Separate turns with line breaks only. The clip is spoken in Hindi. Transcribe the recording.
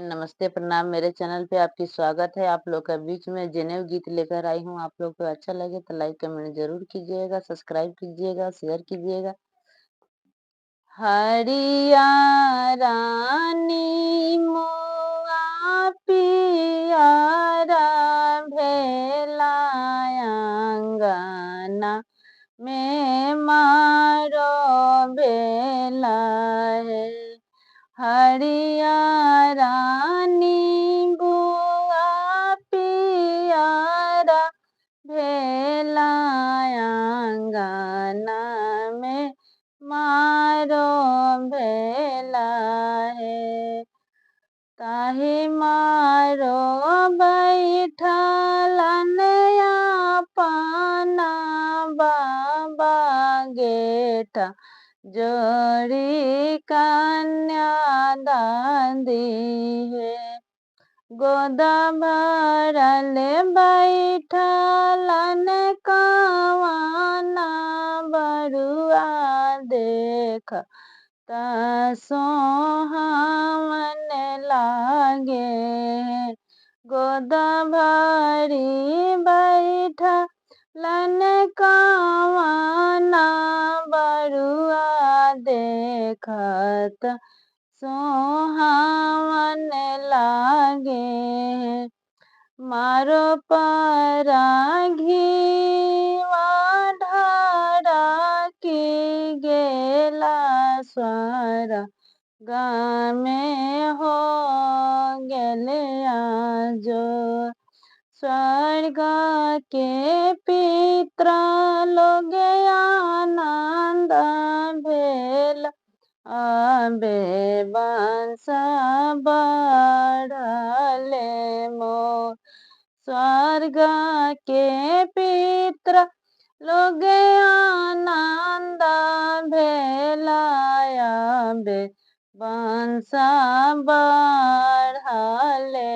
नमस्ते, प्रणाम। मेरे चैनल पे आपकी स्वागत है। आप लोग का बीच में जनेऊ गीत लेकर आई हूँ। आप लोग को अच्छा लगे तो लाइक कमेंट ज़रूर कीजिएगा, सब्सक्राइब कीजिएगा, शेयर कीजिएगा। हरिया रानी मोआ पियारा भेला अंगना में मारो भेला है। हरिया रानी बुआ पियारा भेला अंगना में मारो भेला है। ताहि मारो बैठलन अपना बाबा गेठ जोड़ी कन्या दादी है। गोद भरल बैठलन कवना बरुआ देख सोहावन लागे। गोद भरी बैठलन कवना बरुआ देखत सोहावन लागे। मारो परा घीवा ढारा की गेला स्वर गामे हो गेले आजो। स्वर्ग के पितर लोग आनंद भेल अबे बंस बढ़ले मोर। स्वर्ग के पितर लोग आनंद भेला अबे बंस बढ़ले।